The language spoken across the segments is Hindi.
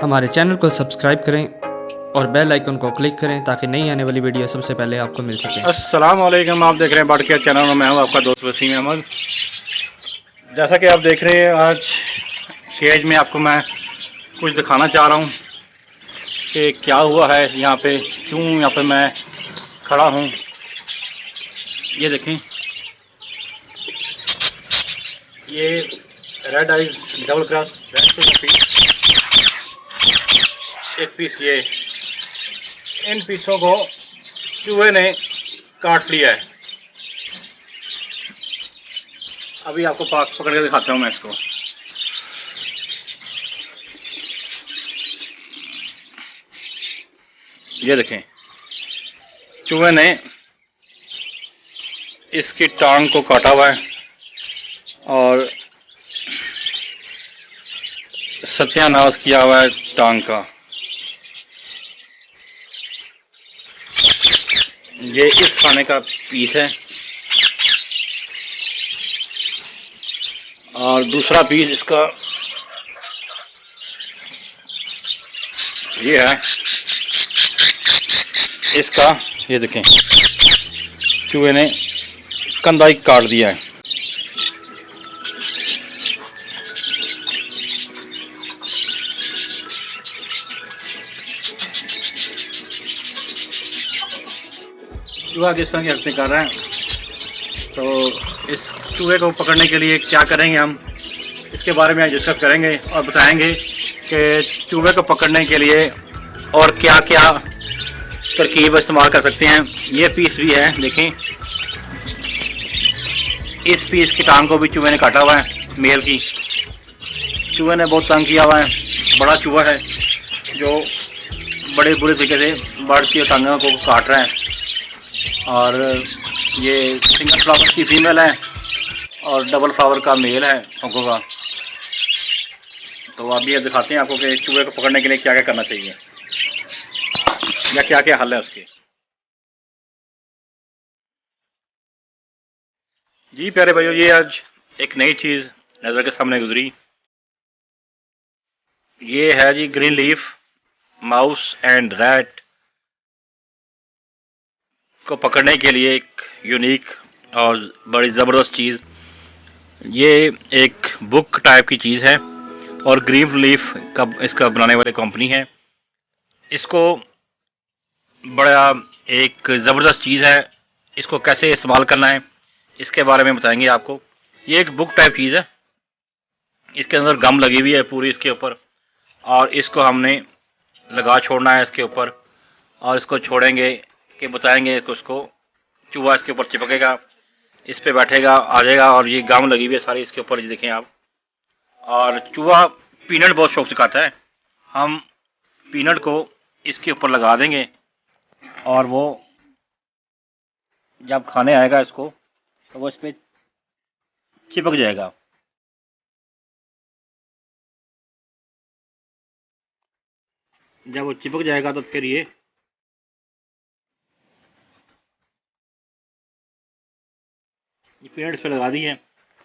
हमारे चैनल को सब्सक्राइब करें और बेल आइकन को क्लिक करें ताकि नई आने वाली वीडियो सबसे पहले आपको मिल सके। अस्सलाम वालेकुम, आप देख रहे हैं बड़किया चैनल में। मैं हूं आपका दोस्त वसीम अहमद। जैसा कि आप देख रहे हैं, आज केज में आपको मैं कुछ दिखाना चाह रहा हूं कि क्या हुआ है यहाँ पे, क्यों यहाँ पे मैं खड़ा हूं। ये देखें, ये रेड आइज डबल क्रॉस एक पीस, ये इन पीसों को चूहे ने काट लिया है। अभी आपको पकड़ के दिखाता हूँ मैं इसको। ये देखें, चूहे ने इसकी टांग को काटा हुआ है और सत्यानाश किया हुआ है टांग का। ये इस खाने का पीस है और दूसरा पीस इसका ये है इसका। ये देखें, चूहे ने कंधा ही काट दिया है। चूहा किस तरह की हरकतें कर रहे हैं, तो इस चूहे को पकड़ने के लिए क्या करेंगे हम, इसके बारे में आज डिस्कस करेंगे और बताएंगे कि चूहे को पकड़ने के लिए और क्या क्या तरकीब इस्तेमाल कर सकते हैं। ये पीस भी है, देखें, इस पीस की टांग को भी चूहे ने काटा हुआ है, मेल की। चूहे ने बहुत तंग किया हुआ है, बड़ा चूहा है जो बड़े बुरे तरीके से बर्ड की टांगों को काट रहा है। और ये सिंगल फ्लावर की फीमेल है और डबल फ्लावर का मेल है पंखों का। तो अभी दिखाते हैं आपको कि चूहे को पकड़ने के लिए क्या क्या करना चाहिए या क्या क्या हल है उसके। जी प्यारे भाइयों, ये आज एक नई चीज नजर के सामने गुजरी। ये है जी green leaf mouse and rat को पकड़ने के लिए एक यूनिक और बड़ी ज़बरदस्त चीज़। ये एक बुक टाइप की चीज़ है और ग्रीन लीफ का इसका बनाने वाली कंपनी है। इसको बड़ा एक ज़बरदस्त चीज़ है। इसको कैसे इस्तेमाल करना है इसके बारे में बताएंगे आपको। ये एक बुक टाइप चीज़ है, इसके अंदर गम लगी हुई है पूरी इसके ऊपर, और इसको हमने लगा छोड़ना है इसके ऊपर। और इसको छोड़ेंगे कि बताएंगे उसको, चूहा इसके ऊपर चिपकेगा, इस पे बैठेगा, आ जाएगा, और ये गम लगी हुई है सारी इसके ऊपर, ये देखें आप। और चूहा पीनट बहुत शौक से खाता है। हम पीनट को इसके ऊपर लगा देंगे और वो जब खाने आएगा इसको तो वो इस पे चिपक जाएगा। जब वो चिपक जाएगा तो फिर ये पीनट पे लगा दी है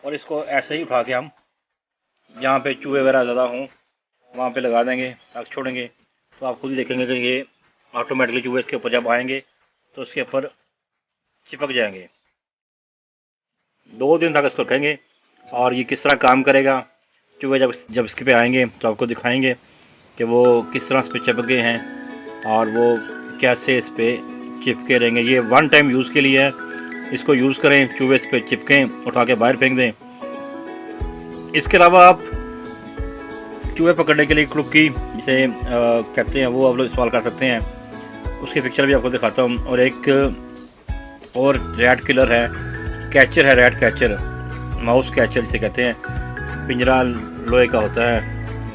और इसको ऐसे ही उठा के हम जहाँ पे चूहे वगैरह ज़्यादा हों वहाँ पे लगा देंगे, रख छोड़ेंगे। तो आप खुद ही देखेंगे कि ये ऑटोमेटिकली चूहे इसके ऊपर जब आएंगे तो उसके ऊपर चिपक जाएंगे। 2 दिन तक इसको रखेंगे और ये किस तरह काम करेगा। चूहे जब इसके पे आएंगे तो आपको दिखाएंगे कि वो किस तरह इस पर चिपक गए हैं और वो कैसे इस पर चिपके रहेंगे। ये 1 टाइम यूज़ के लिए है, इसको यूज़ करें, चूहे इस पर चिपकें, उठा के बाहर फेंक दें। इसके अलावा आप चूहे पकड़ने के लिए क्लुकी जिसे कहते हैं वो आप लोग इस्तेमाल कर सकते हैं। उसकी पिक्चर भी आपको दिखाता हूँ। और एक और रैट किलर है, कैचर है, रैट कैचर, माउस कैचर जिसे कहते हैं, पिंजरा लोहे का होता है,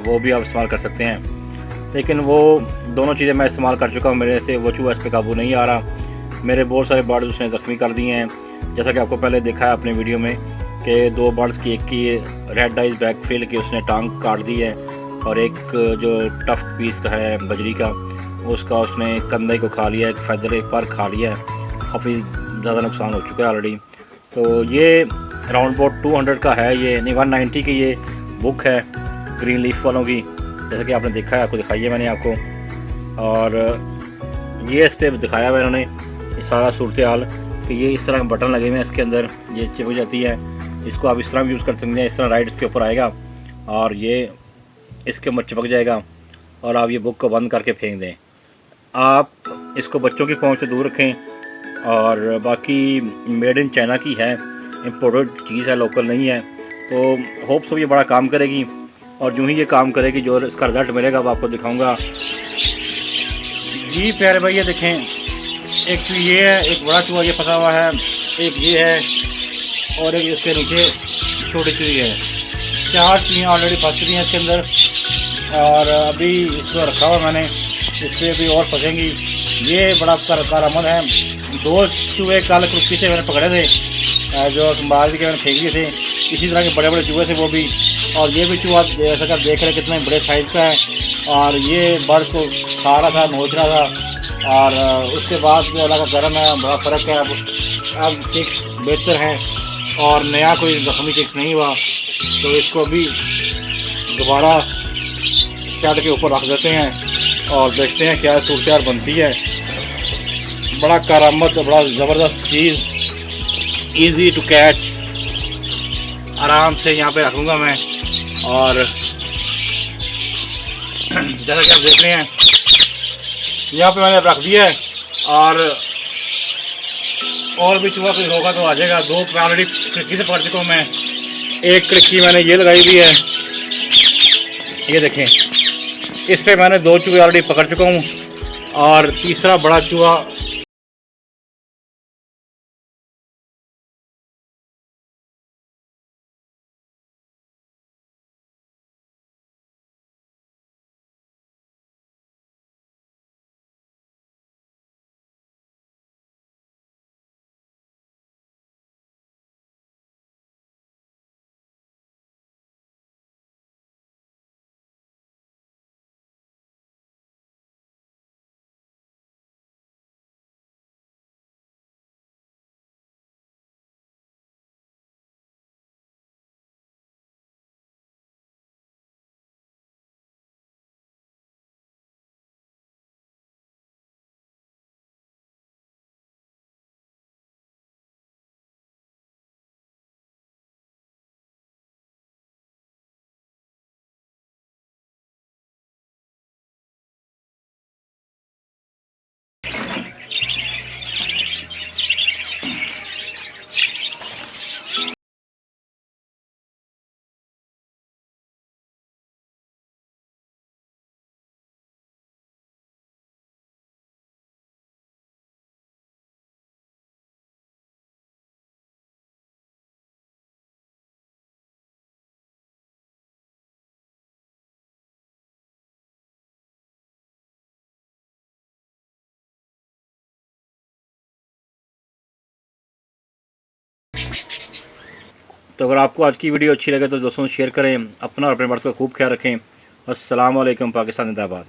वो भी आप इस्तेमाल कर सकते हैं। लेकिन वो दोनों चीज़ें मैं इस्तेमाल कर चुका हूँ, मेरे से वो चूहा इस पर काबू नहीं आ रहा। मेरे बहुत सारे बर्ड्स उसने ज़ख्मी कर दिए हैं, जैसा कि आपको पहले देखा है अपने वीडियो में कि 2 बर्ड्स की, एक की रेड आइज बैक फील्ड की उसने टांग काट दी है और एक जो टफ्ट पीस का है बजरी का उसका उसने कंधे को खा लिया है, एक फैदर एक बार खा लिया है। काफ़ी ज़्यादा नुकसान हो चुका है ऑलरेडी। तो ये अराउंड अबाउट 200 का है, ये नहीं 190 की ये बुक है ग्रीन लीफ वालों की। जैसा कि आपने देखा है, आपको दिखाई है मैंने आपको। और ये इस पर दिखाया हुआ है इन्होंने, ये सारा सूरत हाल कि ये इस तरह बटन लगे हुए हैं इसके अंदर, ये चिपक जाती है। इसको आप इस तरह भी यूज़ कर सकते हैं, इस तरह राइट इसके ऊपर आएगा और ये इसके ऊपर चिपक जाएगा और आप ये बुक को बंद करके फेंक दें। आप इसको बच्चों की पहुंच से दूर रखें। और बाकी मेड इन चाइना की है, इम्पोर्टेड चीज़ है, लोकल नहीं है। तो होप सो ये बड़ा काम करेगी और जो ही ये काम करेगी जो इसका रिज़ल्ट मिलेगा वो आपको दिखाऊंगा। जी प्यारे भाई, ये देखें, एक चूहा ये है, एक बड़ा चूहा ये फंसा हुआ है, एक ये है और एक इसके नीचे छोटी चूही है। 4 चूहियाँ ऑलरेडी फंस चुकी हैं इसके अंदर और अभी इसको रखा हुआ मैंने, इस पर भी और फंसेंगी। ये बड़ा कारआमद है। 2 चूहे कल कुर्की से मैंने पकड़े थे, जो बाहर के मैंने फेंक दिए थे। इसी तरह के बड़े बड़े चूहे थे वो भी। और ये भी चूहा जैसा कि देख रहे कितने बड़े साइज़ का है और ये बर्ड को खा रहा था, नोच रहा था। और उसके बाद जो अल्लाह का करम है, बड़ा फ़र्क है। अब चिक्स बेहतर हैं और नया कोई ज़ख्मी चिक्स नहीं हुआ, तो इसको अभी दोबारा शेड के ऊपर रख देते हैं और देखते हैं क्या सूरत बनती है। बड़ा करामत, बड़ा ज़बरदस्त चीज़, इजी टू कैच। आराम से यहाँ पे रखूँगा मैं। और जैसा कि आप देख रहे हैं यहाँ पे मैंने रख दिया है और भी चूहा कोई होगा तो आ जाएगा। 2 ऑलरेडी खिड़की से पकड़ चुका हूँ मैं, एक खिड़की मैंने ये लगाई हुई है, ये देखें, इस पे मैंने 2 चूहे ऑलरेडी पकड़ चुका हूँ और तीसरा बड़ा चूहा तो अगर आपको आज की वीडियो अच्छी लगे तो दोस्तों शेयर करें, अपना और अपने बर्ड्स का खूब ख्याल रखें। अस्सलाम वालेकुम, पाकिस्तान जिंदाबाद।